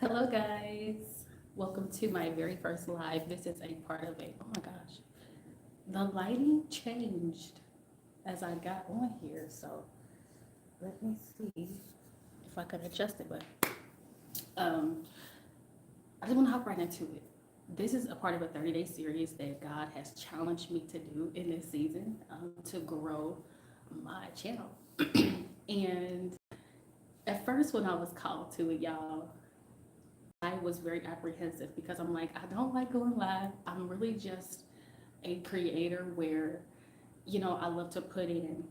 Hello, guys. Welcome to my very first live. This is a part of a, oh my gosh, the lighting changed as I got on here. So let me see if I can adjust it. But um, I just want to hop right into it. This is a part of a 30-day series that God has challenged me to do in this season to grow my channel. And at first, when I was called to it, y'all, I was very apprehensive because I'm like, I don't like going live. I'm really just a creator where, I love to put in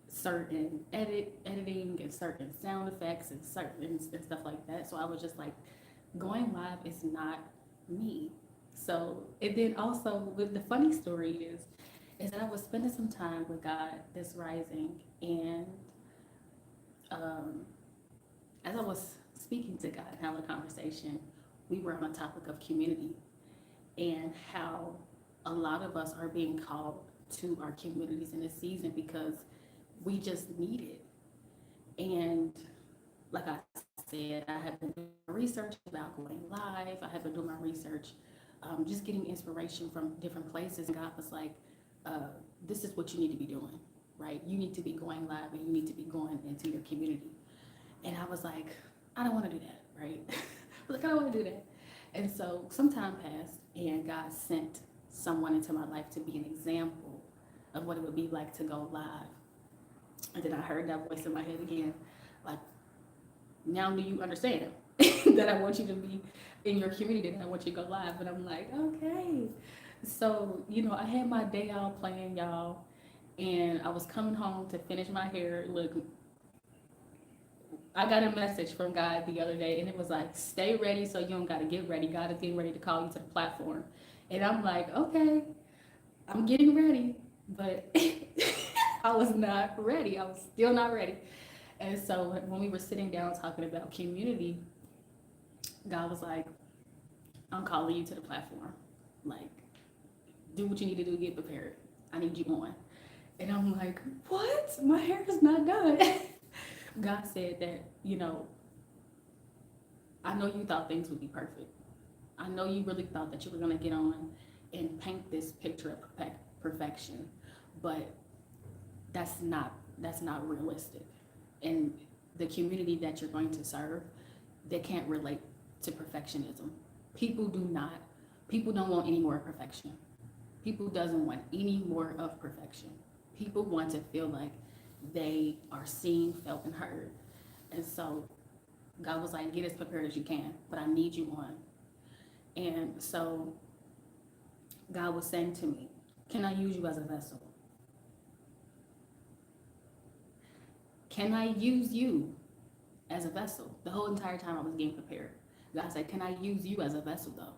certain editing and certain sound effects and certain and stuff like that. So I was just like, going live is not me. So and then also with the funny story is that I was spending some time with God this rising, and um, as I was speaking to God and having a conversation, we were on a topic of community and how a lot of us are being called to our communities in this season because we just need it. And like I said, I have been doing research about going live. I have been doing my research, just getting inspiration from different places. And God was like, this is what you need to be doing, right? You need to be going live and you need to be going into your community. And I was like, I don't want to do that, right? I was like, I don't want to do that. And so some time passed, and God sent someone into my life to be an example of what it would be like to go live. And then I heard that voice in my head again, like, now do you understand that I want you to be in your community, that I want you to go live? And I'm like, okay. So, I had my day out playing, y'all, and I was coming home to finish my hair. Look, I got a message from God the other day, and it was like, stay ready so you don't got to get ready. God is getting ready to call you to the platform. And I'm like, okay, I'm getting ready. But I was not ready. I was still not ready. And so when we were sitting down talking about community, God was like, I'm calling you to the platform. Like, do what you need to do to get prepared. I need you on. And I'm like, what? My hair is not done. God said that, I know you thought things would be perfect. I know you really thought that you were going to get on and paint this picture of perfection, but that's not realistic. And the community that you're going to serve, they can't relate to perfectionism. People do not. People don't want any more perfection. People doesn't want any more of perfection. People want to feel like they are seen, felt, and heard. And so God was like, get as prepared as you can, but I need you on. And so God was saying to me, can I use you as a vessel? Can I use you as a vessel? The whole entire time I was getting prepared. God said, can I use you as a vessel though?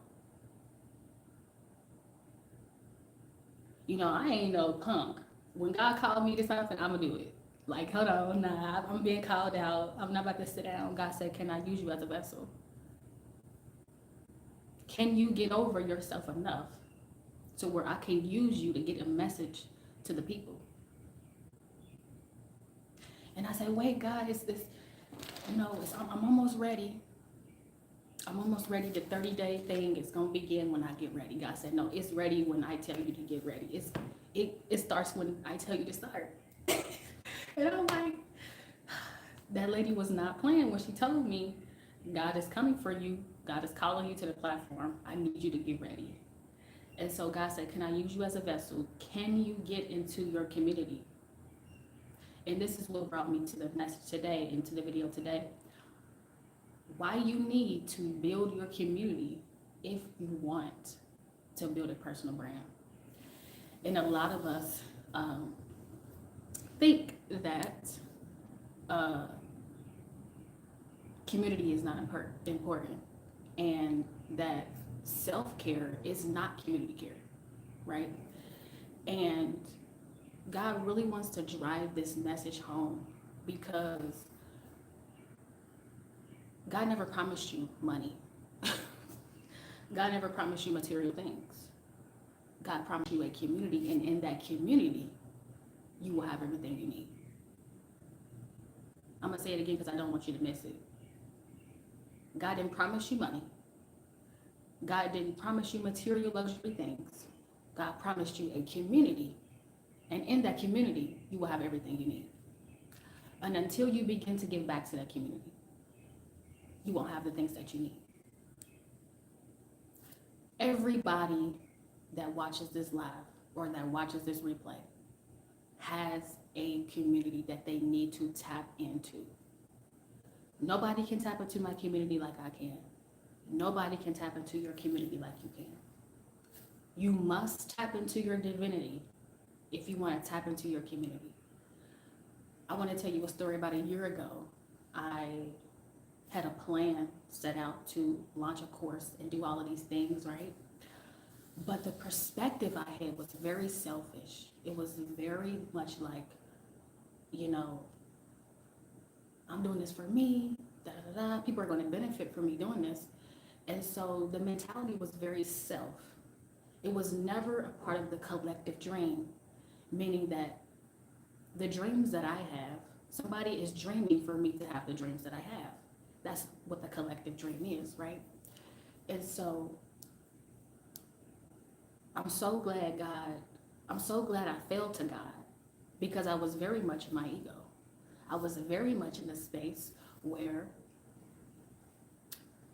I ain't no punk. When God called me to something, I'm gonna do it. Like, hold on, nah, I'm being called out. I'm not about to sit down. God said, can I use you as a vessel? Can you get over yourself enough to where I can use you to get a message to the people? And I said, wait, God, it's this, I'm almost ready. I'm almost ready. The 30-day thing is gonna begin when I get ready. God said, no, it's ready when I tell you to get ready. It starts when I tell you to start. And I'm like, that lady was not playing when she told me, God is coming for you. God is calling you to the platform. I need you to get ready. And so God said, can I use you as a vessel? Can you get into your community? And this is what brought me to the message today and to the video today. Why you need to build your community if you want to build a personal brand. And a lot of us think that uh, community is not important, and that self-care is not community care, right? And God really wants to drive this message home because God never promised you money. God never promised you material things. God promised you a community, and in that community, you will have everything you need. I'm gonna say it again because I don't want you to miss it. God didn't promise you money. God didn't promise you material luxury things. God promised you a community. And in that community, you will have everything you need. And until you begin to give back to that community, you won't have the things that you need. Everybody that watches this live or that watches this replay has a community that they need to tap into. Nobody can tap into my community like I can. Nobody can tap into your community like you can. You must tap into your divinity if you want to tap into your community. I want to tell you a story. About a year ago, I had a plan set out to launch a course and do all of these things, right? But the perspective I had was very selfish. It was very much like, you know, I'm doing this for me, da da da. People are going to benefit from me doing this. And so the mentality was very self. It was never a part of the collective dream, meaning that the dreams that I have, somebody is dreaming for me to have the dreams that I have. That's what the collective dream is, right? And so I'm so glad I fell to God, because I was very much in my ego. I was very much in a space where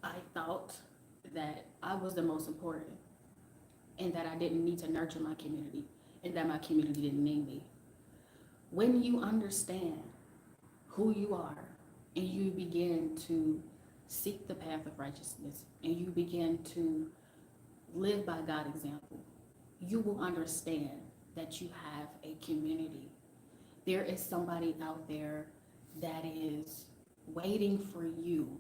I thought that I was the most important and that I didn't need to nurture my community and that my community didn't need me. When you understand who you are and you begin to seek the path of righteousness and you begin to live by God's example, you will understand that you have a community. There is somebody out there that is waiting for you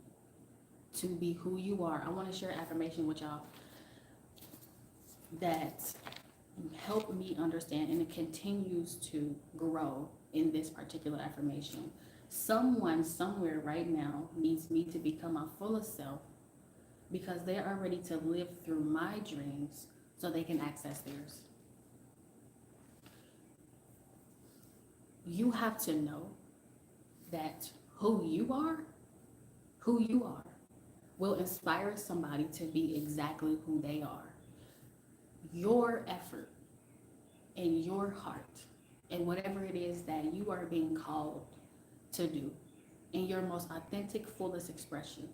to be who you are. I want to share affirmation with y'all that helped me understand, and it continues to grow in this particular affirmation. Someone somewhere right now needs me to become my fullest self because they are ready to live through my dreams so they can access theirs. You have to know that who you are will inspire somebody to be exactly who they are. Your effort and your heart and whatever it is that you are being called to do in your most authentic, fullest expression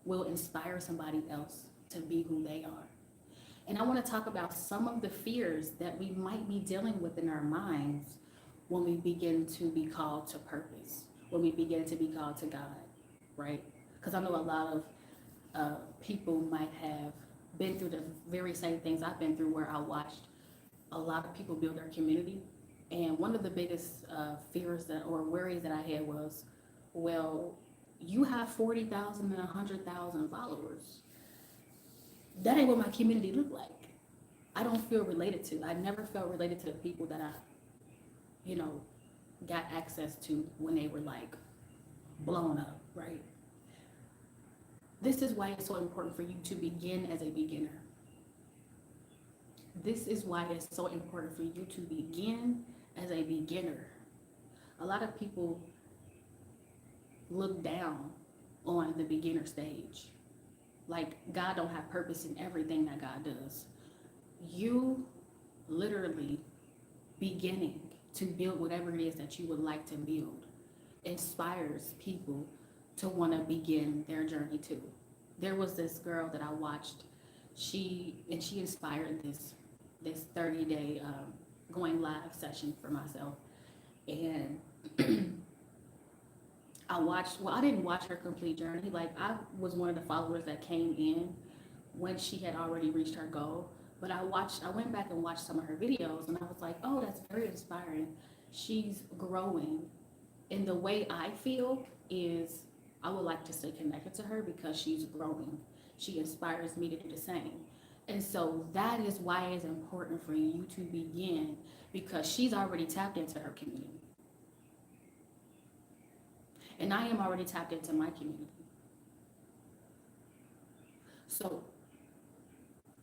will inspire somebody else to be who they are. And I want to talk about some of the fears that we might be dealing with in our minds when we begin to be called to purpose, when we begin to be called to God, right? Because I know a lot of people might have been through the very same things I've been through, where I watched a lot of people build their community. And one of the biggest fears that or worries that I had was, well, you have 40,000 and 100,000 followers. That ain't what my community looked like. I don't feel related to. I never felt related to the people that I, got access to when they were like blown up, right? This is why it's so important for you to begin as a beginner. This is why it's so important for you to begin as a beginner. A lot of people look down on the beginner stage. Like God don't have purpose in everything that God does. You literally beginning to build whatever it is that you would like to build inspires people to want to begin their journey too. There was this girl that I watched. She inspired this 30-day going live session for myself. And I didn't watch her complete journey. Like, I was one of the followers that came in when she had already reached her goal. But I went back and watched some of her videos, and I was like, oh, that's very inspiring. She's growing. And the way I feel is I would like to stay connected to her because she's growing. She inspires me to do the same. And so that is why it's important for you to begin, because she's already tapped into her community. And I am already tapped into my community. So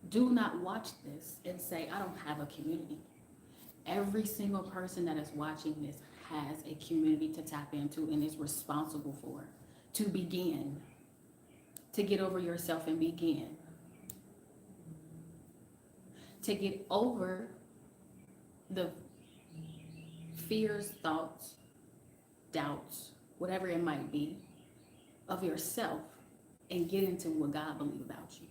do not watch this and say, I don't have a community. Every single person that is watching this has a community to tap into and is responsible for, to begin. to get over yourself and begin. To get over the fears, thoughts, doubts, whatever it might be, of yourself and get into what God believes about you.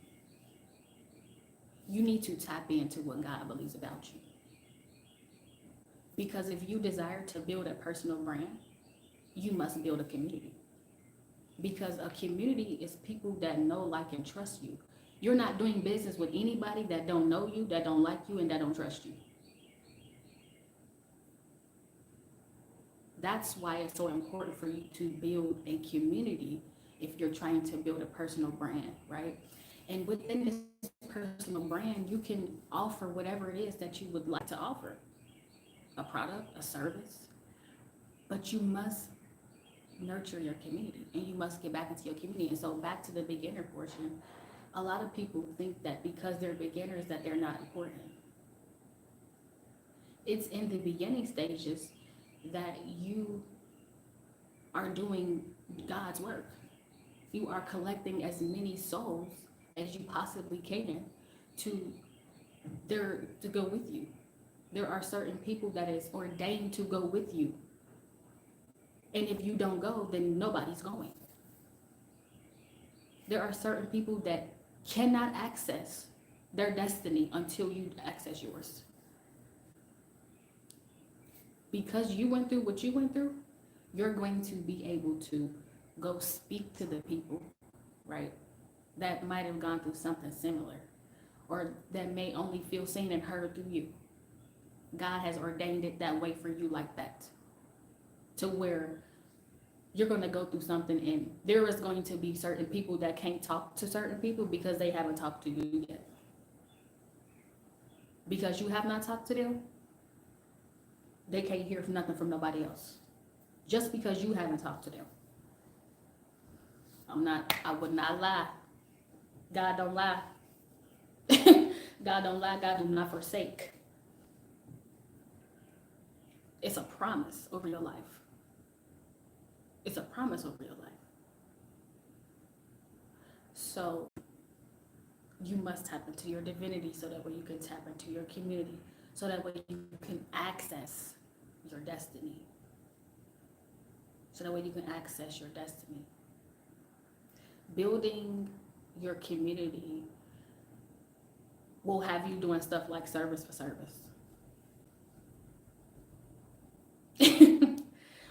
You need to tap into what God believes about you. Because if you desire to build a personal brand, you must build a community. Because a community is people that know, like, and trust you. You're not doing business with anybody that don't know you, that don't like you, and that don't trust you. That's why it's so important for you to build a community if you're trying to build a personal brand, right? And within this personal brand, you can offer whatever it is that you would like to offer. A product, a service, but you must nurture your community and you must get back into your community. And so back to the beginner portion, a lot of people think that because they're beginners that they're not important. It's in the beginning stages that you are doing God's work. You are collecting as many souls as you possibly can to go with you. There are certain people that is ordained to go with you. And if you don't go, then nobody's going. There are certain people that cannot access their destiny until you access yours. Because you went through what you went through, you're going to be able to go speak to the people, right, that might have gone through something similar or that may only feel seen and heard through you. God has ordained it that way for you, like that, to where you're going to go through something and there is going to be certain people that can't talk to certain people because they haven't talked to you yet. Because you have not talked to them, they can't hear nothing from nobody else. Just because you haven't talked to them. I would not lie. God don't lie. God don't lie. God do not forsake. It's a promise over your life. It's a promise over your life. So you must tap into your divinity so that way you can tap into your community. So that way you can access your destiny. So that way you can access your destiny. Building your community will have you doing stuff like service for service.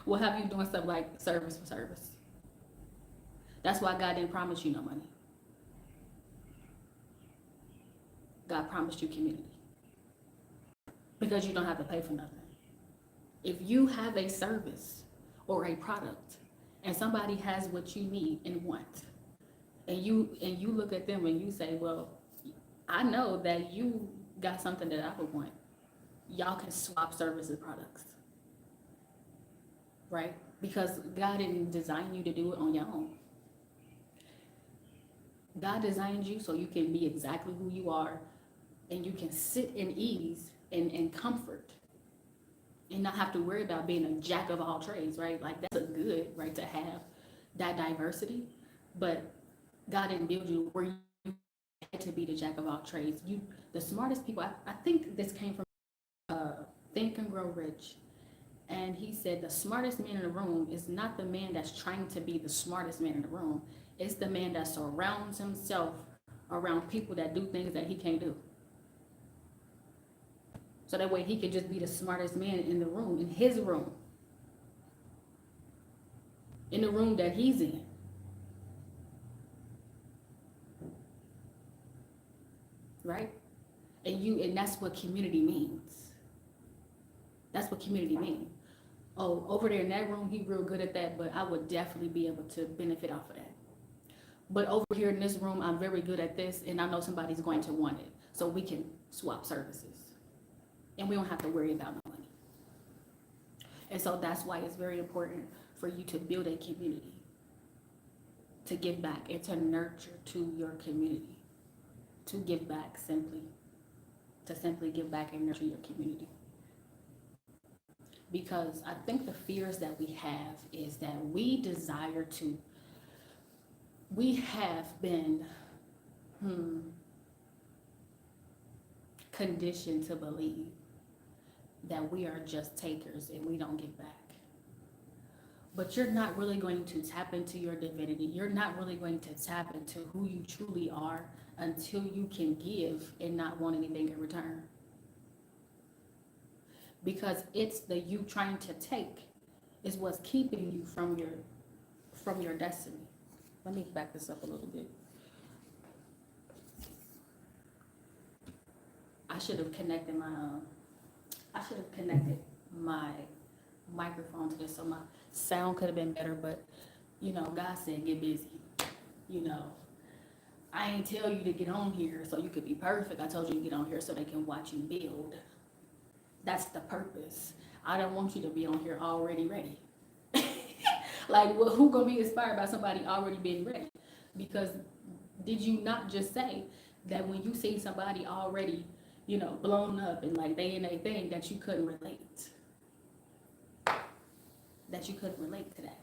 Will have you doing stuff like service for service. That's why God didn't promise you no money. God promised you community. Because you don't have to pay for nothing. If you have a service or a product and somebody has what you need and want, and you look at them and you say, well, I know that you got something that I would want. Y'all can swap services products. Right? Because God didn't design you to do it on your own. God designed you so you can be exactly who you are and you can sit in ease and comfort and not have to worry about being a jack of all trades, right? Like that's a good, right, to have that diversity. But God didn't build you where you had to be the jack of all trades. The smartest people, I think this came from Think and Grow Rich. And he said the smartest man in the room is not the man that's trying to be the smartest man in the room. It's the man that surrounds himself around people that do things that he can't do. So that way he can just be the smartest man in the room, in his room. In the room that he's in. Right? And that's what community means. That's what community means. Oh, over there in that room, he's real good at that, but I would definitely be able to benefit off of that. But over here in this room, I'm very good at this, and I know somebody's going to want it. So we can swap services. And we don't have to worry about no money. And so that's why it's very important for you to build a community, to give back and to nurture to your community, to give back simply give back and nurture your community. Because I think the fears that we have is that we desire to we have been conditioned to believe that we are just takers and we don't give back. But you're not really going to tap into your divinity. You're not really going to tap into who you truly are until you can give and not want anything in return. Because it's the you trying to take is what's keeping you from your destiny. Let me back this up a little bit. I should have connected my microphone to this so my sound could have been better, but God said get busy. You know, I ain't tell you to get on here so you could be perfect. I told you to get on here so they can watch you build. That's the purpose. I don't want you to be on here already ready. Like, well, who gonna be inspired by somebody already being ready? Because did you not just say that when you see somebody already, blown up and like they in a thing that you couldn't relate? That you couldn't relate to that.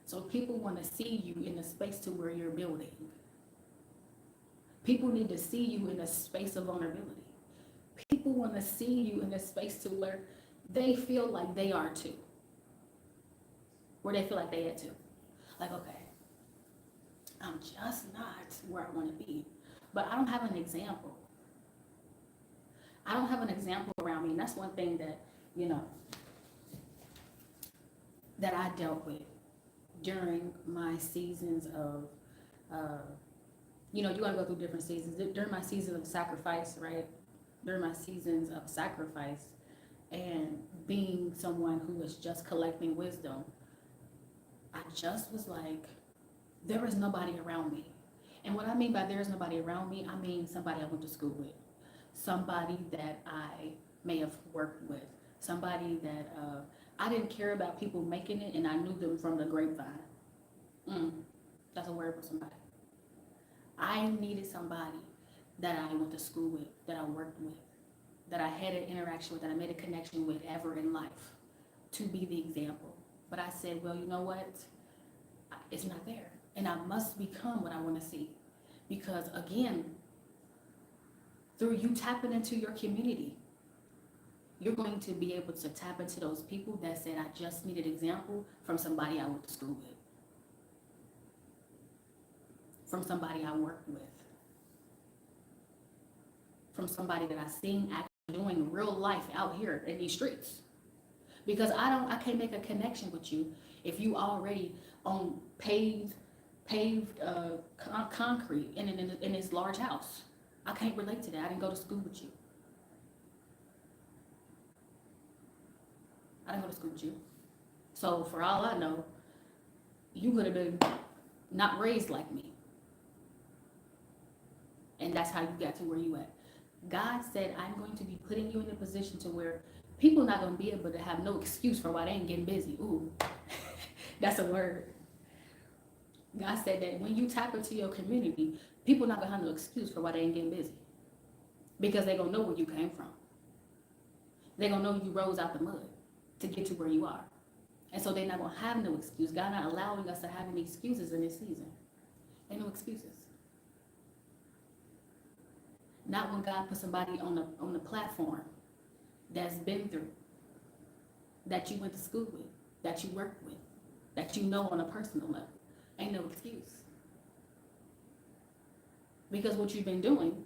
So people want to see you in the space to where you're building. People need to see you in a space of vulnerability. People want to see you in a space to where they feel like they are too. Where they feel like they had to. Like, okay, I'm just not where I want to be. But I don't have an example. I don't have an example around me. And that's one thing that, that I dealt with during my seasons of, you want to go through different seasons. During my season of sacrifice, right? During my seasons of sacrifice and being someone who was just collecting wisdom, I just was like, there is nobody around me. And what I mean by there is nobody around me, I mean somebody I went to school with, somebody that I may have worked with, somebody that I didn't care about people making it and I knew them from the grapevine. That's a word for somebody. I needed somebody that I went to school with, that I worked with, that I had an interaction with, that I made a connection with ever in life to be the example. But I said, well, you know what? It's not there. And I must become what I want to see. Because again, through you tapping into your community, you're going to be able to tap into those people that said, I just need an example from somebody I went to school with, from somebody I worked with, from somebody that I seen actually doing real life out here in these streets. Because I can't make a connection with you if you already on paved concrete in this large house. I can't relate to that. I didn't go to school with you. I didn't go to school with you. So for all I know, you could have been not raised like me. And that's how you got to where you at. God said, I'm going to be putting you in a position to where people not going to be able to have no excuse for why they ain't getting busy. Ooh, that's a word. God said that when you tap into your community, people not going to have no excuse for why they ain't getting busy. Because they going to know where you came from. They going to know you rose out the mud to get to where you are. And so they're not going to have no excuse. God not allowing us to have any excuses in this season. Ain't no excuses. Not when God put somebody on the platform that's been through, that you went to school with, that you worked with, that you know on a personal level. Ain't no excuse. Because what you've been doing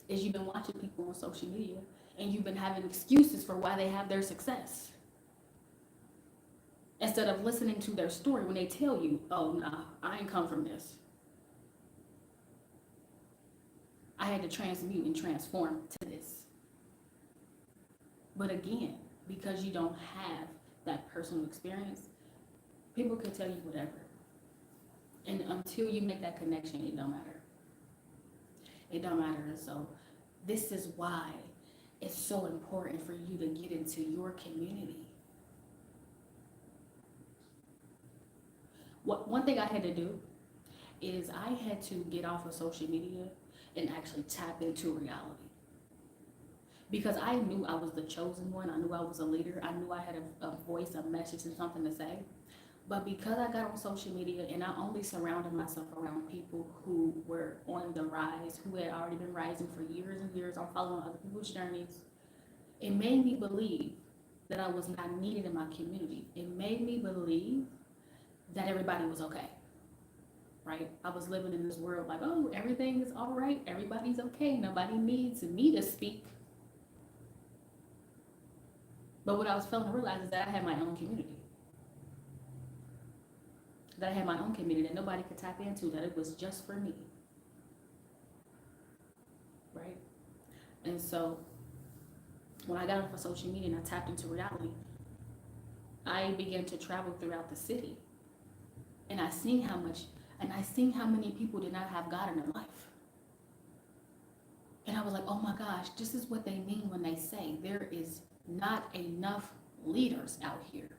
is you've been watching people on social media and you've been having excuses for why they have their success. Instead of listening to their story when they tell you, oh, nah, I ain't come from this. I had to transmute and transform to this. But again, because you don't have that personal experience, people can tell you whatever. And until you make that connection, it don't matter. It don't matter. And so this is why it's so important for you to get into your community. One thing I had to do is I had to get off of social media and actually tap into reality. Because I knew I was the chosen one. I knew I was a leader. I knew I had a voice, a message, and something to say. But because I got on social media and I only surrounded myself around people who were on the rise, who had already been rising for years and years on following other people's journeys, it made me believe that I was not needed in my community. It made me believe that everybody was okay, right? I was living in this world like, oh, everything is all right. Everybody's okay. Nobody needs me to speak. But what I was failing to realize is that I had my own community. That I had my own community that nobody could tap into, that it was just for me, right? And so when I got off of social media and I tapped into reality, I began to travel throughout the city. And I seen how many people did not have God in their life. And I was like, oh my gosh, this is what they mean when they say there is not enough leaders out here.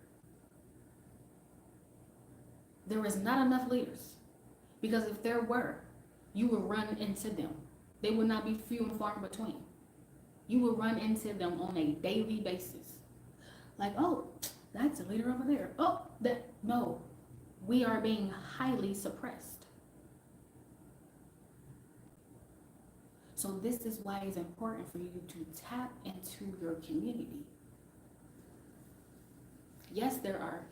There is not enough leaders. Because if there were, you would run into them. They would not be few and far in between. You would run into them on a daily basis. Like, oh, that's a leader over there. Oh, no. We are being highly suppressed. So this is why it's important for you to tap into your community. Yes, there are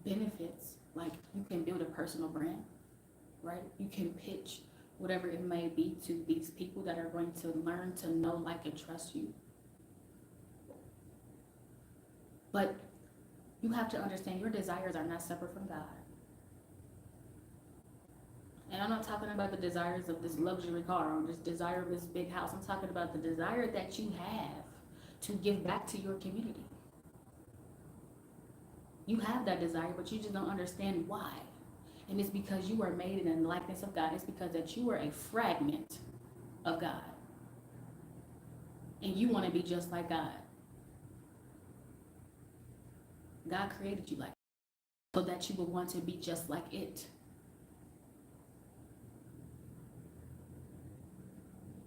benefits, like you can build a personal brand, right? You can pitch whatever it may be to these people that are going to learn to know, like, and trust you. But you have to understand your desires are not separate from God. And I'm not talking about the desires of this luxury car or this desire of this big house. I'm talking about the desire that you have to give back to your community. You have that desire, but you just don't understand why. And it's because you are made in the likeness of God. It's because that you are a fragment of God. And you want to be just like God. God created you like that, so that you would want to be just like it.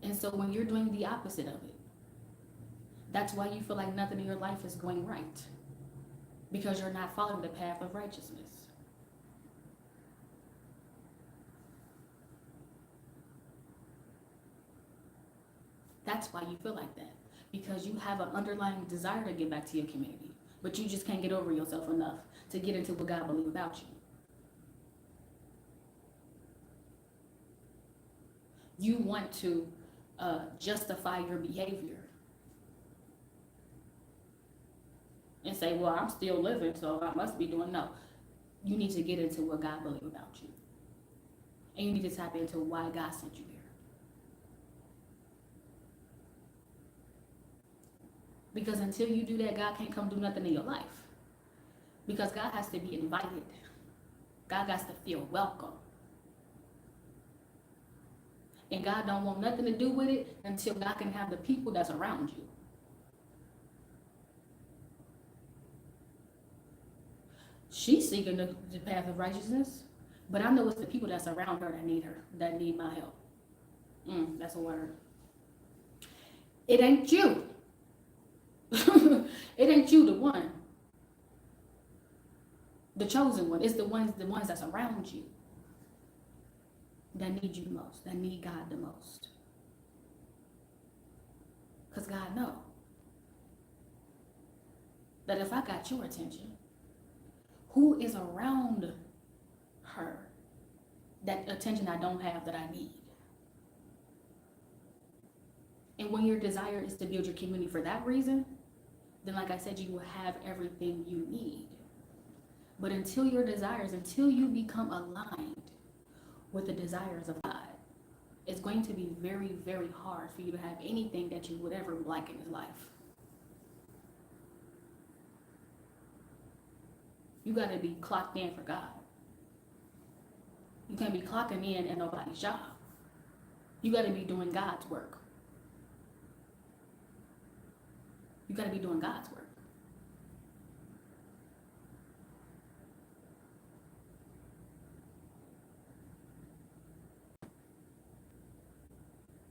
And so when you're doing the opposite of it, that's why you feel like nothing in your life is going right. Because you're not following the path of righteousness. That's why you feel like that. Because you have an underlying desire to get back to your community. But you just can't get over yourself enough to get into what God believes about you. You want to justify your behavior and say, well, I'm still living, so I must be doing. No. You need to get into what God believes about you. And you need to tap into why God sent you here. Because until you do that, God can't come do nothing in your life. Because God has to be invited. God has to feel welcome. And God don't want nothing to do with it until God can have the people that's around you. She's seeking the path of righteousness, but I know it's the people that's around her, that need my help. That's a word. It ain't you. It ain't you, the one. The chosen one. It's the ones that's around you that need you the most, that need God the most. Because God knows that if I got your attention, who is around her that attention I don't have that I need? And when your desire is to build your community for that reason, then like I said, you will have everything you need. But until you become aligned with the desires of God, it's going to be very, very hard for you to have anything that you would ever like in this life. You got to be clocked in for God. You can't be clocking in at nobody's job. You got to be doing God's work. You got to be doing God's work.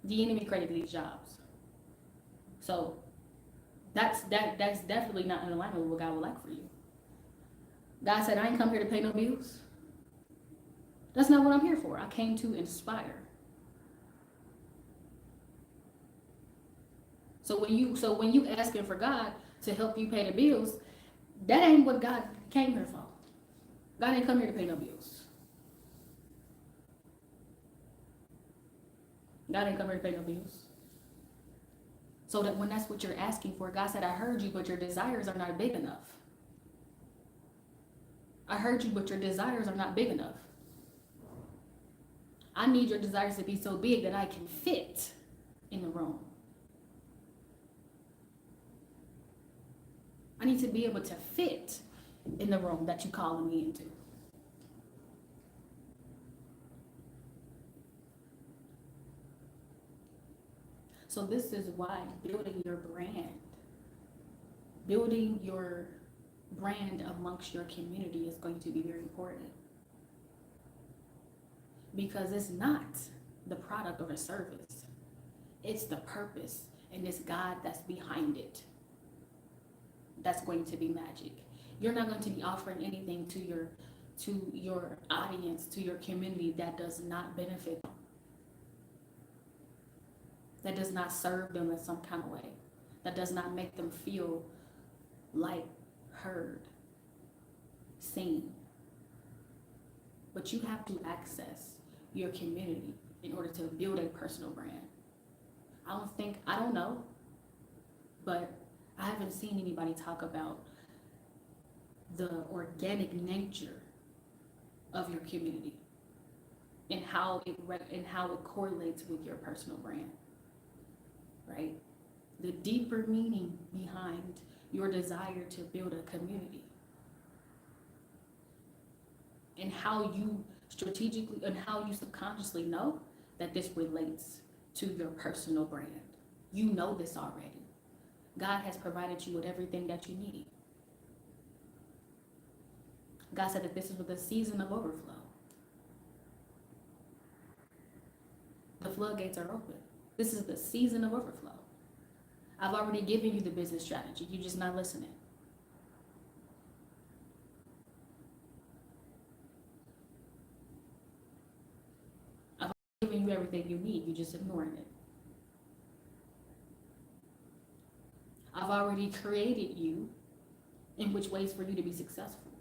The enemy created these jobs. So that's definitely not in alignment with what God would like for you. God said, I ain't come here to pay no bills. That's not what I'm here for. I came to inspire. So when you asking for God to help you pay the bills, that ain't what God came here for. God ain't come here to pay no bills. God ain't come here to pay no bills. So that when that's what you're asking for, God said, I heard you, but your desires are not big enough. I heard you, but your desires are not big enough. I need your desires to be so big that I can fit in the room. I need to be able to fit in the room that you're calling me into. So this is why building your brand amongst your community is going to be very important. Because it's not the product or the service. It's the purpose and it's God that's behind it. That's going to be magic. You're not going to be offering anything to your audience, to your community that does not benefit them. That does not serve them in some kind of way. That does not make them feel like heard, seen. But you have to access your community in order to build a personal brand. I don't know, but I haven't seen anybody talk about the organic nature of your community and how it correlates with your personal brand, right? The deeper meaning behind your desire to build a community and how you strategically and how you subconsciously know that this relates to your personal brand. You know this already. God has provided you with everything that you need. God said that this is the season of overflow. The floodgates are open. This is the season of overflow. I've already given you the business strategy. You're just not listening. I've already given you everything you need. You're just ignoring it. I've already created you in which ways for you to be successful.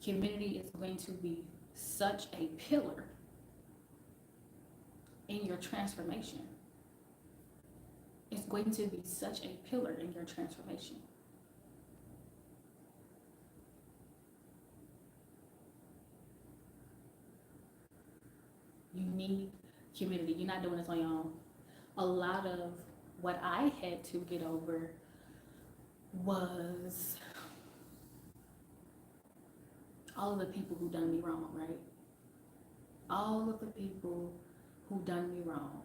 Community is going to be such a pillar in your transformation. It's going to be such a pillar in your transformation. You need community. You're not doing this on your own. A lot of what I had to get over was all of the people who done me wrong, right? All of the people who done me wrong.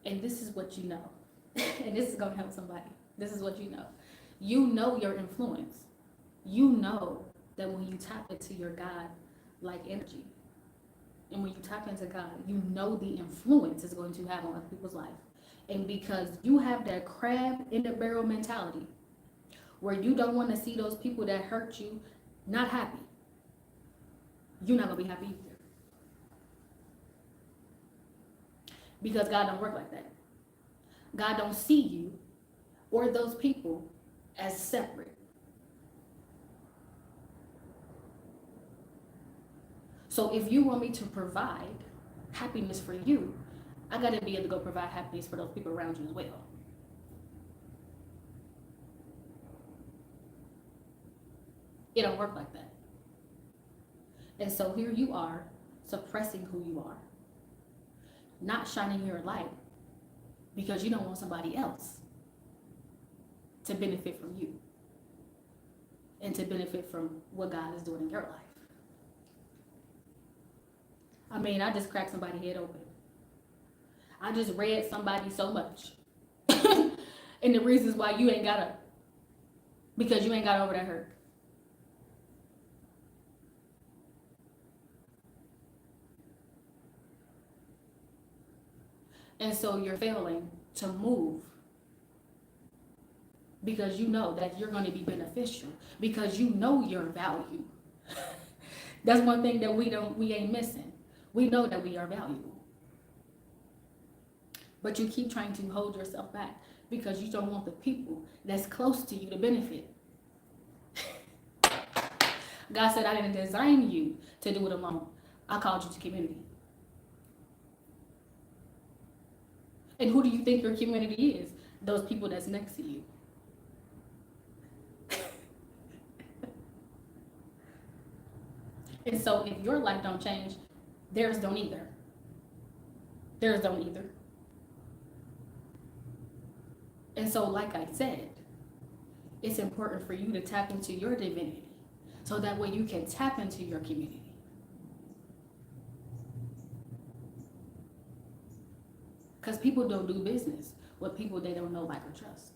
And this is what you know. And this is going to help somebody. This is what you know. You know your influence. You know that when you tap into your God-like energy, and when you tap into God, you know the influence it's going to have on other people's life. And because you have that crab in the barrel mentality, where you don't want to see those people that hurt you not happy, you're not going to be happy either. Because God don't work like that. God don't see you or those people as separate. So if you want me to provide happiness for you, I got to be able to go provide happiness for those people around you as well. It don't work like that. And so here you are, suppressing who you are, not shining your light because you don't want somebody else to benefit from you and to benefit from what God is doing in your life. I mean, I just cracked somebody's head open. I just read somebody so much. And the reasons why you ain't gotta, because you ain't got over that hurt. And so you're failing to move because you know that you're going to be beneficial, because you know your value. That's one thing that we ain't missing. We know that we are valuable. But you keep trying to hold yourself back because you don't want the people that's close to you to benefit. God said, I didn't design you to do it alone. I called you to community. And who do you think your community is? Those people that's next to you. And so if your life don't change, theirs don't either. Theirs don't either. And so, like I said, it's important for you to tap into your divinity so that way you can tap into your community. Because people don't do business with people they don't know, like, or trust.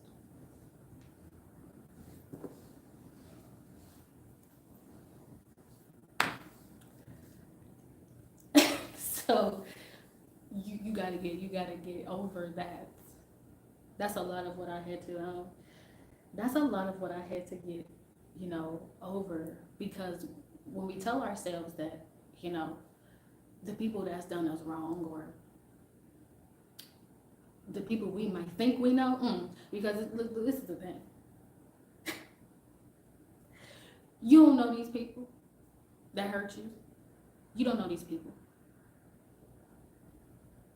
So you gotta get over that. That's a lot of what I had to that's a lot of what I had to get, over, because when we tell ourselves that, the people that's done us wrong, or the people we might think we know, because this is the thing. You don't know these people that hurt you. You don't know these people.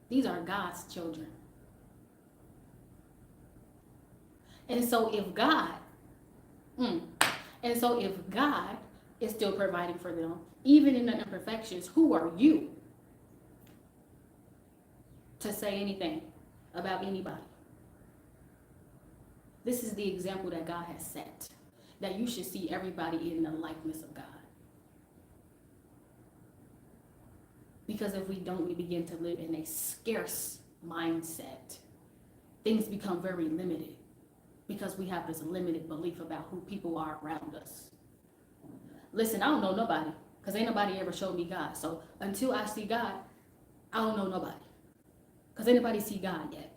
These are God's children. And so if God is still providing for them, even in the imperfections, who are you to say anything about anybody? This is the example that God has set, that you should see everybody in the likeness of God. Because if we don't, we begin to live in a scarce mindset. Things become very limited because we have this limited belief about who people are around us. Listen, I don't know nobody because ain't nobody ever showed me God. So until I see God, I don't know nobody because ain't nobody see God yet.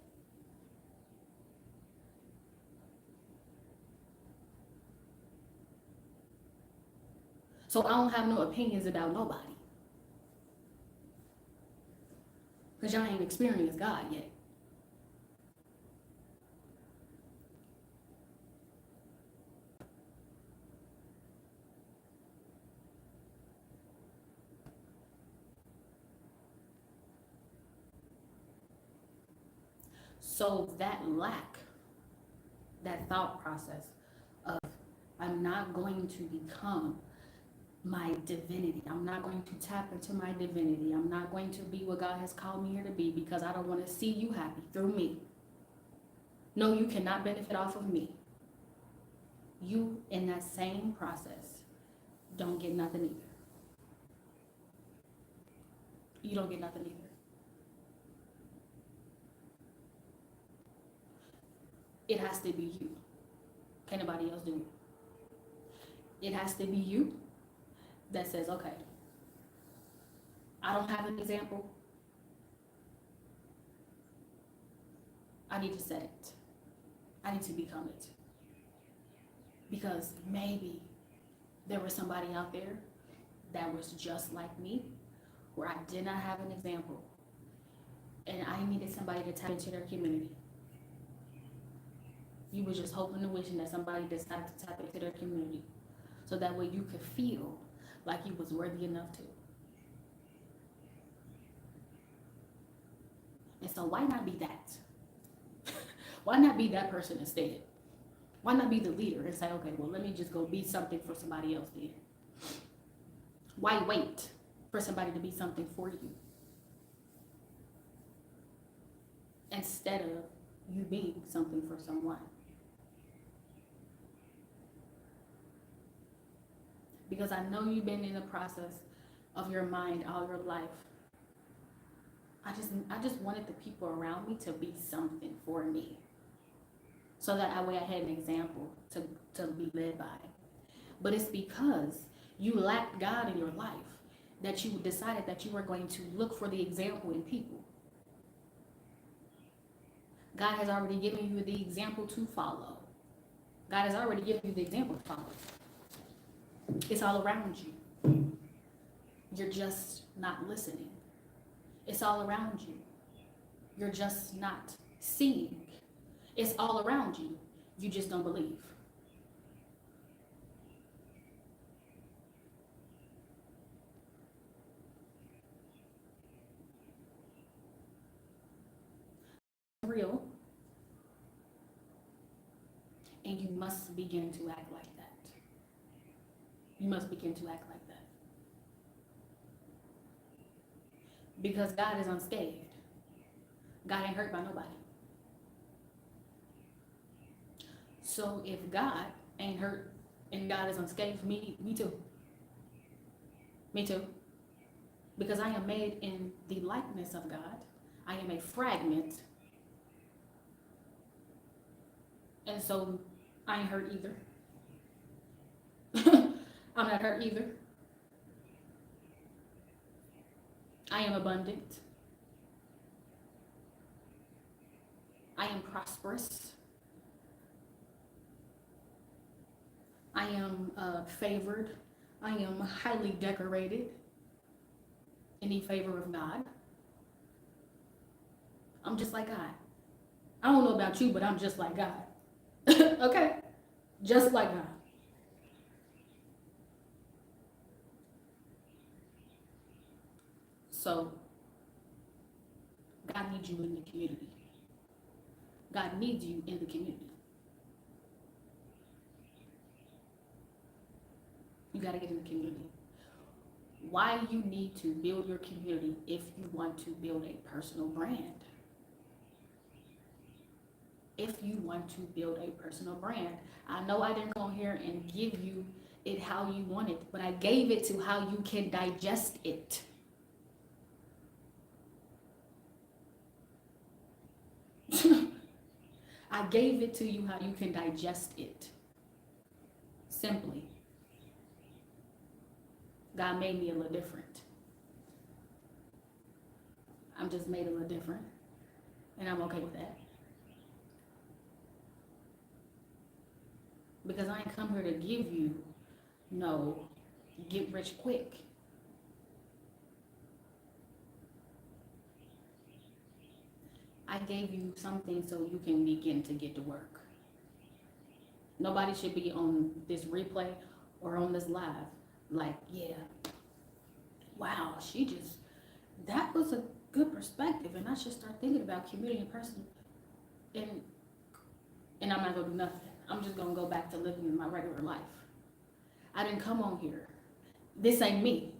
So I don't have no opinions about nobody because y'all ain't experienced God yet. So that lack, that thought process of I'm not going to become my divinity. I'm not going to tap into my divinity. I'm not going to be what God has called me here to be because I don't want to see you happy through me. No, you cannot benefit off of me. You, in that same process, don't get nothing either. You don't get nothing either. It has to be you. Can't nobody else do it. It has to be you that says, okay, I don't have an example. I need to set it. I need to become it. Because maybe there was somebody out there that was just like me, where I did not have an example. And I needed somebody to tap into their community. You were just hoping and wishing that somebody decided to tap into their community. So that way you could feel like you was worthy enough to. And so why not be that? Why not be that person instead? Why not be the leader and say, okay, well, let me just go be something for somebody else then? Why wait for somebody to be something for you? Instead of you being something for someone. Because I know you've been in the process of your mind all your life. I just wanted the people around me to be something for me. So that way I had an example to be led by. But it's because you lacked God in your life that you decided that you were going to look for the example in people. God has already given you the example to follow. God has already given you the example to follow. It's all around you. You're just not listening. It's all around you. You're just not seeing. It's all around you. You just don't believe. Real. And you must begin to act like that. You must begin to act like that. Because God is unscathed. God ain't hurt by nobody. So if God ain't hurt and God is unscathed, me too. Me too. Because I am made in the likeness of God. I am a fragment. And so I ain't hurt either. I'm not hurt either. I am abundant. I am prosperous. I am favored. I am highly decorated in the favor of God. I'm just like God. I don't know about you, but I'm just like God. Okay? Just like God. So, God needs you in the community. God needs you in the community. You got to get in the community. Why you need to build your community if you want to build a personal brand. If you want to build a personal brand. I know I didn't come here and give you it how you want it, but I gave it to how you can digest it. I gave it to you how you can digest it. Simply. God made me a little different. I'm just made a little different. And I'm okay with that. Because I ain't come here to give you no get rich quick. I gave you something so you can begin to get to work. Nobody should be on this replay or on this live like, yeah, wow, that was a good perspective, and I should start thinking about community and person. And I'm not gonna do nothing. I'm just gonna go back to living my regular life. I didn't come on here. This ain't me.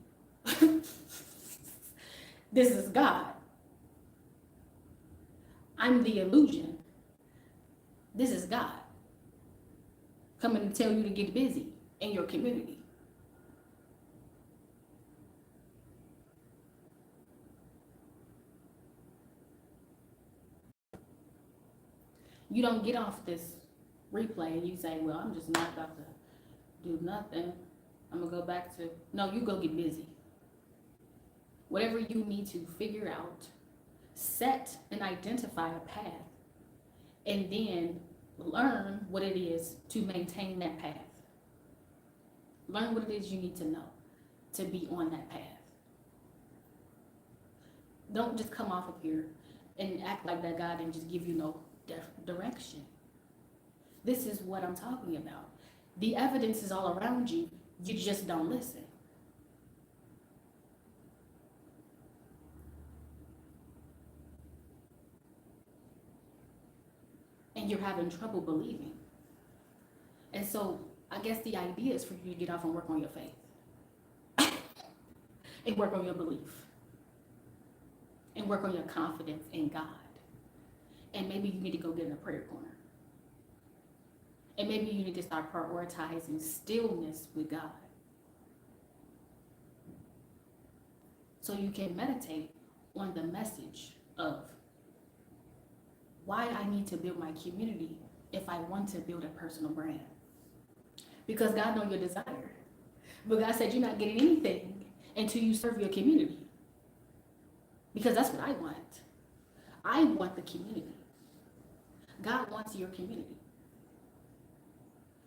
This is God. I'm the illusion. This is God coming to tell you to get busy in your community. You don't get off this replay and you say, well, I'm just not about to do nothing. I'm gonna go back to, no, you go get busy. Whatever you need to figure out, set and identify a path, and then learn what it is to maintain that path. Learn what it is you need to know to be on that path. Don't just come off of here and act like that God didn't just give you no direction. This is what I'm talking about. The evidence is all around you. You just don't listen. And you're having trouble believing. And so I guess the idea is for you to get off and work on your faith. And work on your belief. And work on your confidence in God. And maybe you need to go get in a prayer corner. And maybe you need to start prioritizing stillness with God. So you can meditate on the message of why I need to build my community if I want to build a personal brand. Because God knows your desire. But God said you're not getting anything until you serve your community. Because that's what I want. I want the community. God wants your community.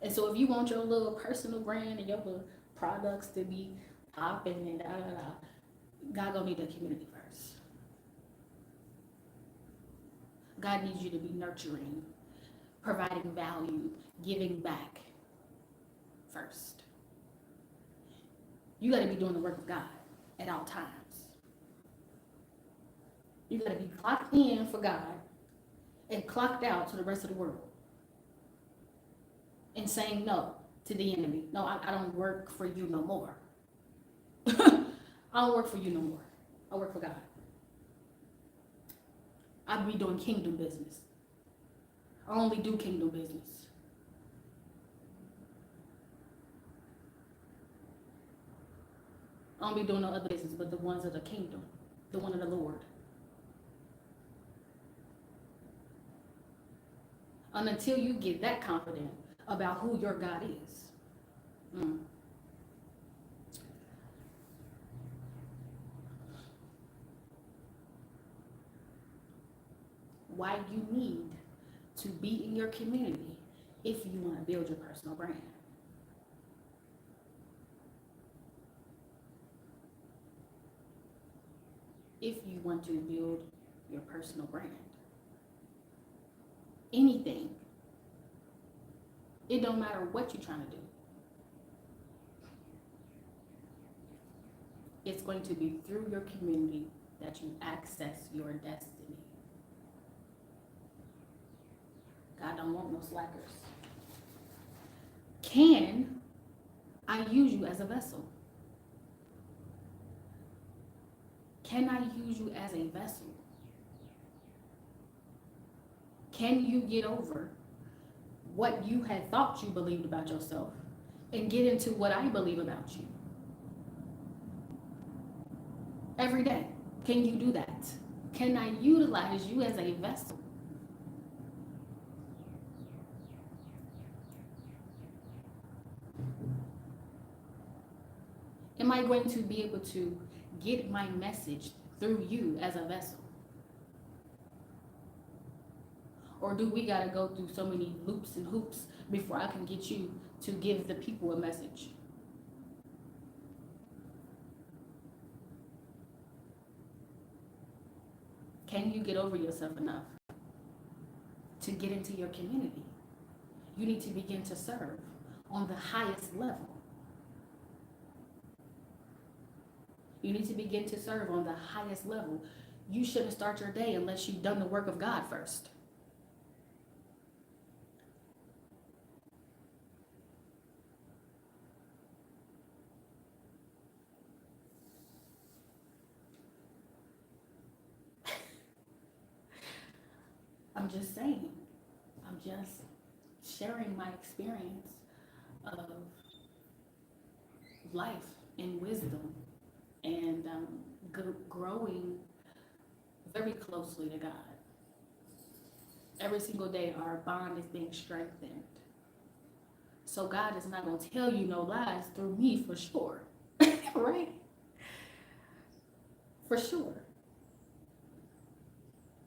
And so if you want your little personal brand and your little products to be popping and da da da, God gonna need the community first. God needs you to be nurturing, providing value, giving back first. You gotta be doing the work of God at all times. You gotta be clocked in for God and clocked out to the rest of the world. And saying no to the enemy. No, I don't work for you no more. I don't work for you no more. I work for God. I be doing kingdom business. I only do kingdom business. I don't be doing no other business but the ones of the kingdom, the one of the Lord. And until you get that confident about who your God is, why you need to be in your community if you want to build your personal brand. If you want to build your personal brand. Anything. It don't matter what you're trying to do. It's going to be through your community that you access your destiny. God don't want no slackers. Can I use you as a vessel? Can I use you as a vessel? Can you get over what you had thought you believed about yourself and get into what I believe about you? Every day, can you do that? Can I utilize you as a vessel? Am I going to be able to get my message through you as a vessel? Or do we gotta go through so many loops and hoops before I can get you to give the people a message? Can you get over yourself enough to get into your community? You need to begin to serve on the highest level. You need to begin to serve on the highest level. You shouldn't start your day unless you've done the work of God first. I'm just saying. I'm just sharing my experience of life and wisdom and growing very closely to God. Every single day, our bond is being strengthened. So God is not going to tell you no lies through me for sure. Right? For sure.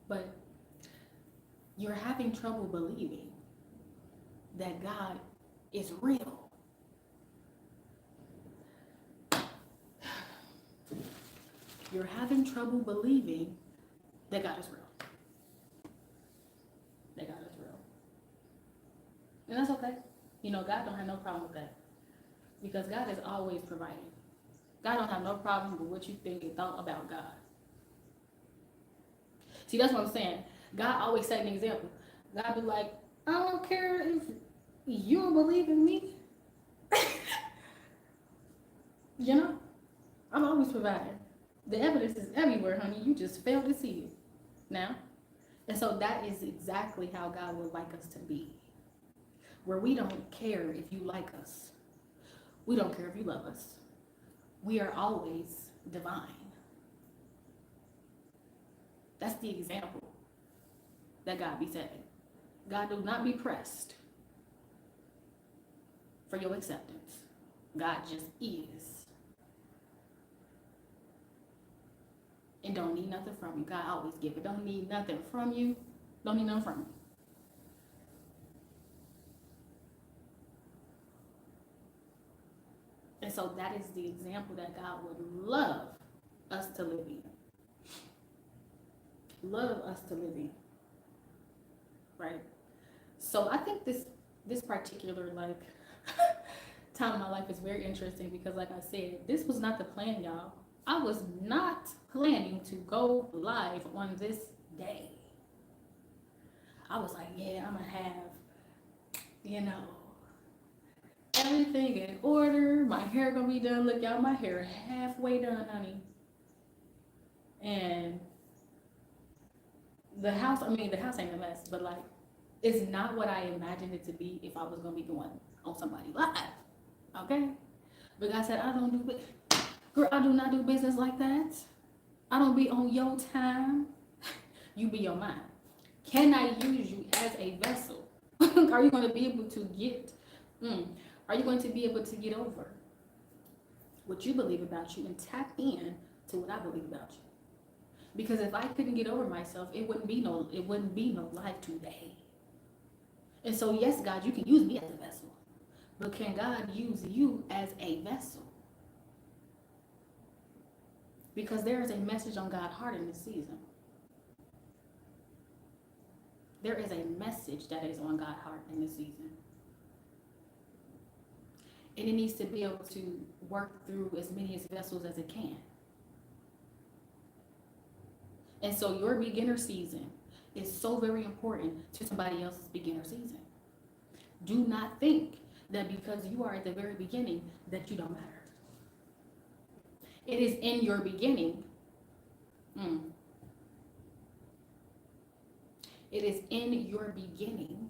But you're having trouble believing that God is real. You're having trouble believing that God is real. That God is real. And that's okay. You know, God don't have no problem with that. Because God is always providing. God don't have no problem with what you think and thought about God. See, that's what I'm saying. God always set an example. God be like, I don't care if you don't believe in me. You know? I'm always providing. The evidence is everywhere, honey. You just fail to see it now. And so that is exactly how God would like us to be. Where we don't care if you like us. We don't care if you love us. We are always divine. That's the example that God be setting. God do not be pressed for your acceptance. God just is. And don't need nothing from you. God always give it. Don't need nothing from you. Don't need nothing from you. And so that is the example that God would love us to live in. Love us to live in. Right? So I think this particular time in my life is very interesting because like I said, this was not the plan, y'all. I was not planning to go live on this day. I was like, yeah, I'm gonna have, you know, everything in order. My hair gonna be done. Look, y'all, my hair halfway done, honey. And the house ain't a mess, but like, it's not what I imagined it to be if I was gonna be going on somebody live. Okay? But God said, girl, I do not do business like that. I don't be on your time. You be on mine. Can I use you as a vessel? Are you going to be able to get? Are you going to be able to get over what you believe about you and tap in to what I believe about you? Because if I couldn't get over myself, it wouldn't be no life today. And so, yes, God, you can use me as a vessel, but can God use you as a vessel? Because there is a message on God's heart in this season. There is a message that is on God's heart in this season. And it needs to be able to work through as many vessels as it can. And so your beginner season is so very important to somebody else's beginner season. Do not think that because you are at the very beginning that you don't matter. It is in your beginning. It is in your beginning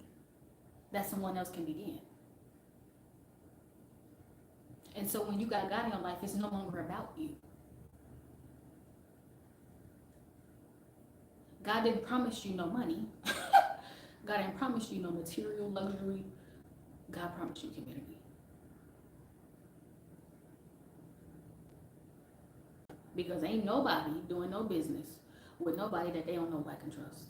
that someone else can begin. And so when you got God in your life, it's no longer about you. God didn't promise you no money. God didn't promise you no material luxury. God promised you community. Because ain't nobody doing no business with nobody that they don't know, like, and trust.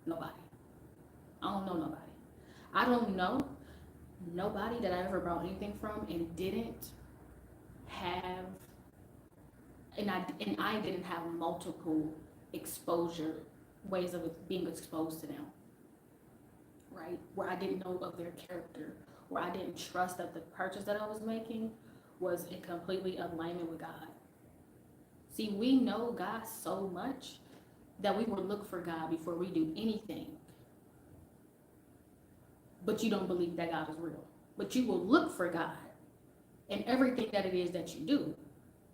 Nobody. I don't know nobody. I don't know nobody that I ever bought anything from and didn't have, and I didn't have multiple exposure ways of being exposed to them, right? Where I didn't know of their character, where I didn't trust that the purchase that I was making was in completely alignment with God. See, we know God so much that we will look for God before we do anything. But you don't believe that God is real. But you will look for God in everything that it is that you do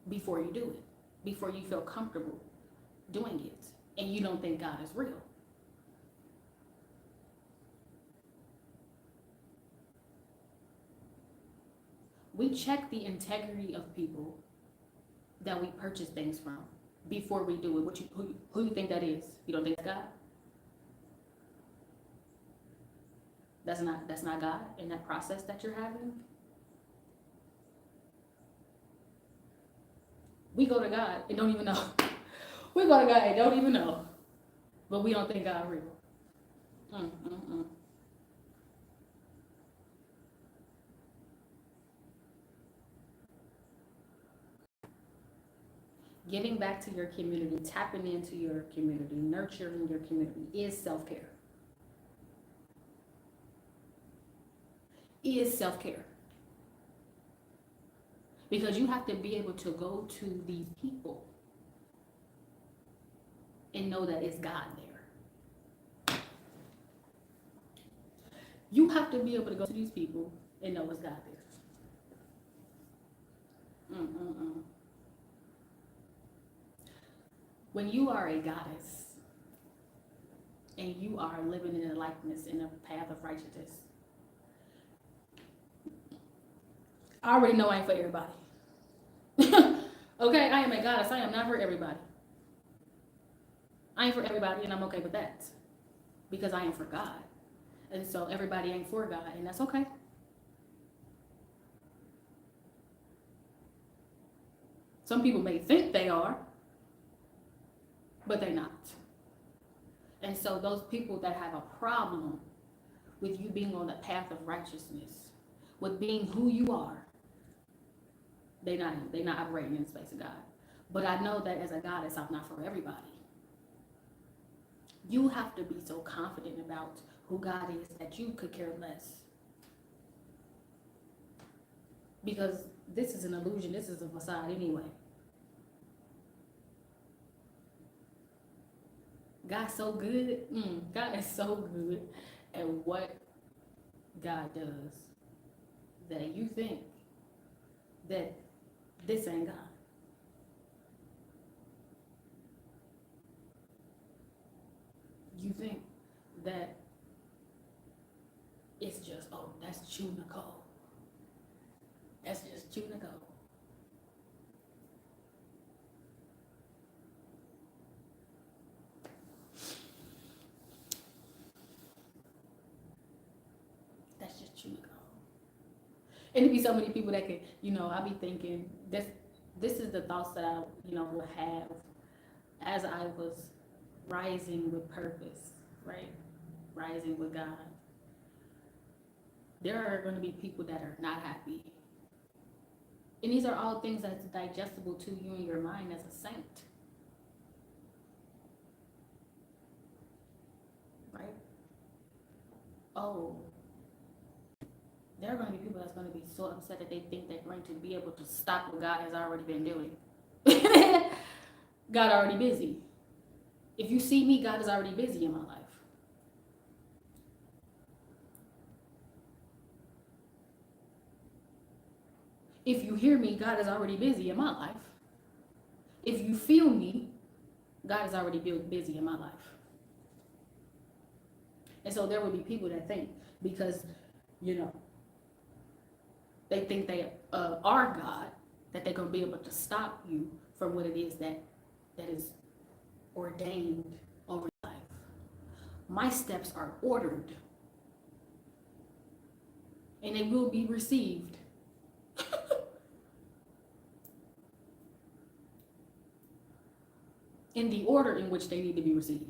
before you do it, before you feel comfortable doing it, and you don't think God is real. We check the integrity of people that we purchase things from before we do it. Who you think that is? You don't think it's God? That's not God in that process that you're having. We go to God and don't even know. We go to God and don't even know, but we don't think God real. Giving back to your community, tapping into your community, nurturing your community is self-care. Is self-care. Because you have to be able to go to these people and know that it's God there. You have to be able to go to these people and know it's God there. When you are a goddess and you are living in a likeness, in a path of righteousness, I already know I ain't for everybody. Okay, I am a goddess. I am not for everybody. I ain't for everybody, and I'm okay with that. Because I am for God. And so everybody ain't for God, and that's okay. Some people may think they are, but they're not. And so those people that have a problem with you being on the path of righteousness, with being who you are, they not operating in the space of God. But I know that as a goddess, I'm not for everybody. You have to be so confident about who God is that you could care less. Because this is an illusion, this is a facade anyway. God's so good. God is so good at what God does that you think that this ain't God. You think that it's just, oh, that's Chu Nicole. That's just Chu Nicole. That's just Chu Nicole. And it'd be so many people that could, I be thinking this is the thoughts that I, would have as I was rising with purpose, right? Rising with God. There are going to be people that are not happy. And these are all things that's digestible to you in your mind as a saint. Right? Oh, there are going to be people that's going to be so upset that they think they're going to be able to stop what God has already been doing. God already busy. If you see me, God is already busy in my life. If you hear me, God is already busy in my life. If you feel me, God is already busy in my life. And so there will be people that think, because, they think they are God, that they're going to be able to stop you from what it is that is ordained over your life. My steps are ordered, and they will be received. In the order in which they need to be received.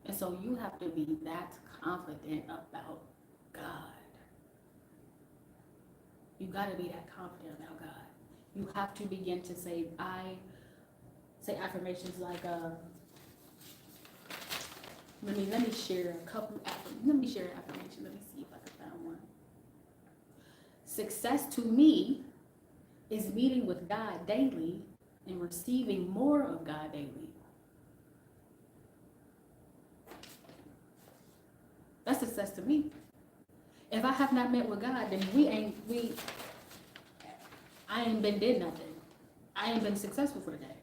And so you have to be that confident about God. You got to be that confident about God. You have to begin to say affirmations like, let me share a couple. Let me share an affirmation. Let me see if I can find one. Success to me is meeting with God daily and receiving more of God daily. That's success to me. If I have not met with God, then I ain't did nothing. I ain't been successful for the day.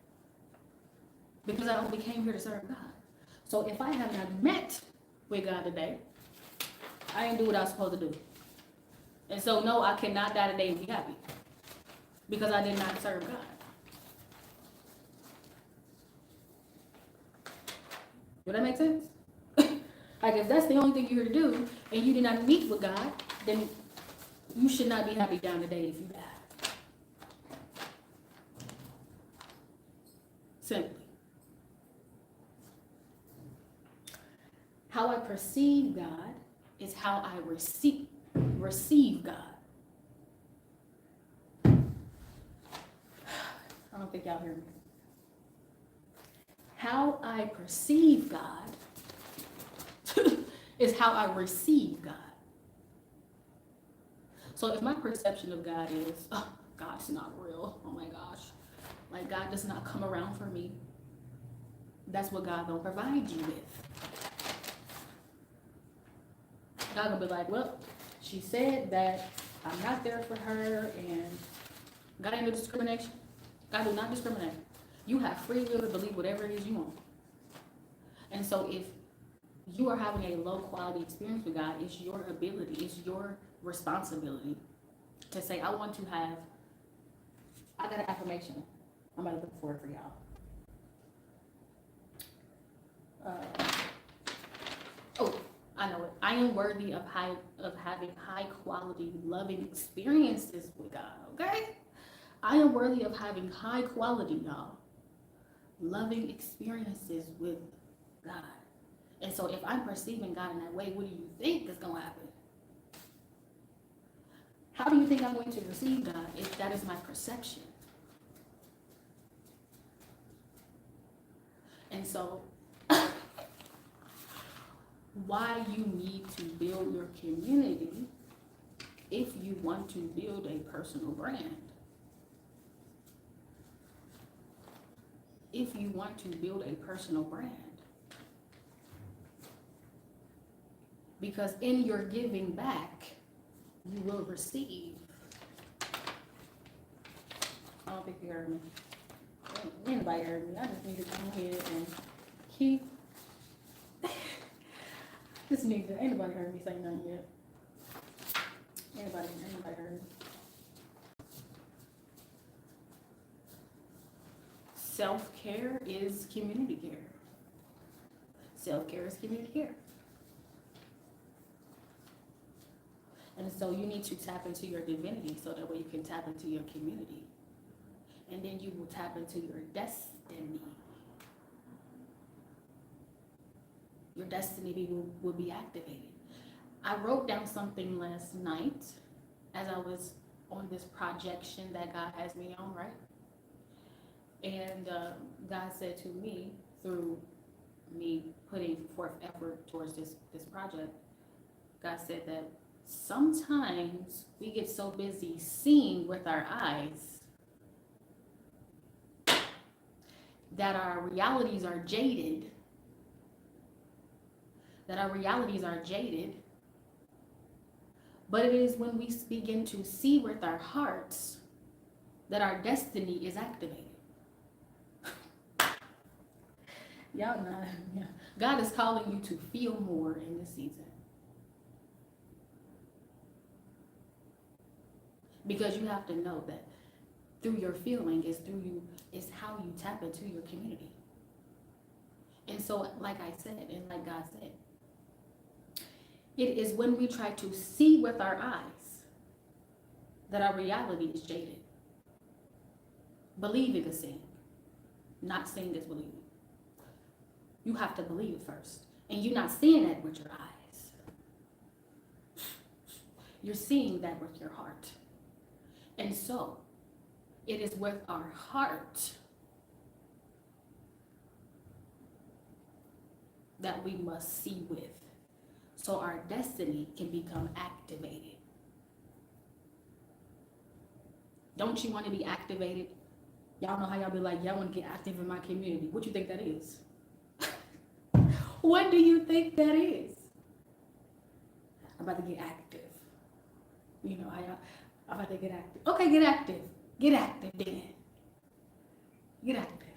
Because I only came here to serve God. So if I have not met with God today, I ain't do what I was supposed to do. And so no, I cannot die today and be happy. Because I did not serve God. Does that make sense? Like, if that's the only thing you're here to do, and you did not meet with God, then you should not be happy down today if you die. Simply. How I perceive God is how I receive God. I don't think y'all hear me. How I perceive God is how I receive God. So if my perception of God is, oh, God's not real, oh my gosh, like God does not come around for me, that's what God gonna provide you with. God gonna be like, well, she said that I'm not there for her, and God ain't no discrimination. God do not discriminate. You have free will to believe whatever it is you want. And so if you are having a low quality experience with God, it's your ability, it's your responsibility to say, I got an affirmation. I'm going to look for it for y'all. I know it. I am worthy of having high quality, loving experiences with God, okay? I am worthy of having high quality, y'all, loving experiences with God. And so if I'm perceiving God in that way, what do you think is going to happen? How do you think I'm going to receive God if that is my perception? And so why you need to build your community if you want to build a personal brand. If you want to build a personal brand. Because in your giving back, you will receive. I don't think you heard me. Anybody heard me? I just need to go ahead and keep. Just need to. Anybody heard me say nothing yet? Anybody heard me? Self-care is community care. Self-care is community care. And so you need to tap into your divinity so that way you can tap into your community. And then you will tap into your destiny. Your destiny will be activated. I wrote down something last night as I was on this projection that God has me on, right? And God said to me, through me putting forth effort towards this project, God said that sometimes we get so busy seeing with our eyes that our realities are jaded. But it is when we begin to see with our hearts that our destiny is activated. Y'all know, yeah. God is calling you to feel more in this season. Because you have to know that through your feeling is how you tap into your community. And so, like I said, and like God said, it is when we try to see with our eyes that our reality is jaded. Believing is seeing, not seeing is believing. You have to believe it first. And you're not seeing that with your eyes. You're seeing that with your heart. And so, it is with our heart that we must see with, so our destiny can become activated. Don't you want to be activated? Y'all know how y'all be like, y'all want to get active in my community. What you think that is? What do you think that is? I'm about to get active. You know how y'all, I'm about to get active. Okay, get active. Get active then. Get active.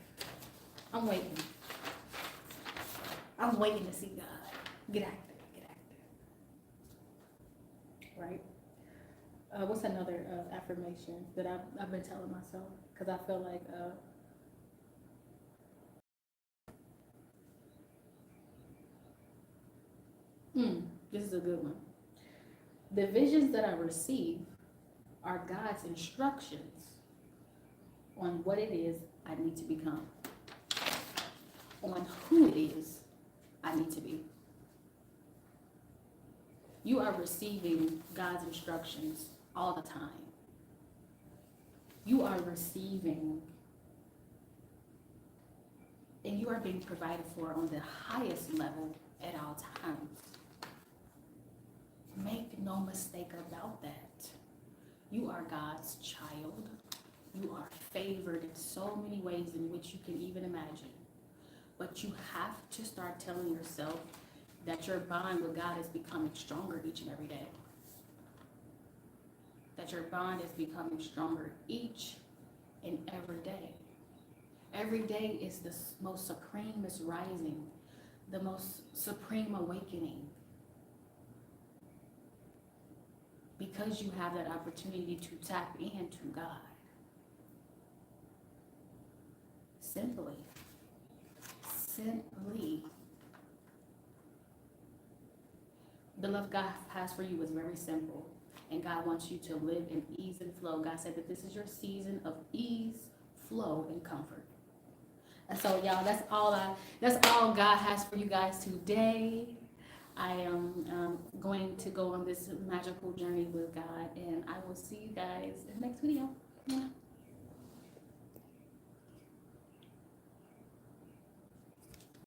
I'm waiting. I'm waiting to see God. Get active. Get active. Right? What's another affirmation that I've been telling myself? Because I feel like this is a good one. The visions that I receive are God's instructions on what it is I need to become, on who it is I need to be. You are receiving God's instructions all the time. You are receiving, and you are being provided for on the highest level at all times. Make no mistake about that. You are God's child. You are favored in so many ways in which you can even imagine. But you have to start telling yourself that your bond with God is becoming stronger each and every day. That your bond is becoming stronger each and every day. Every day is the most supremest rising, the most supreme awakening. Because you have that opportunity to tap into God. Simply. The love God has for you is very simple. And God wants you to live in ease and flow. God said that this is your season of ease, flow, and comfort. And so y'all, that's all God has for you guys today. I am going to go on this magical journey with God, and I will see you guys in the next video.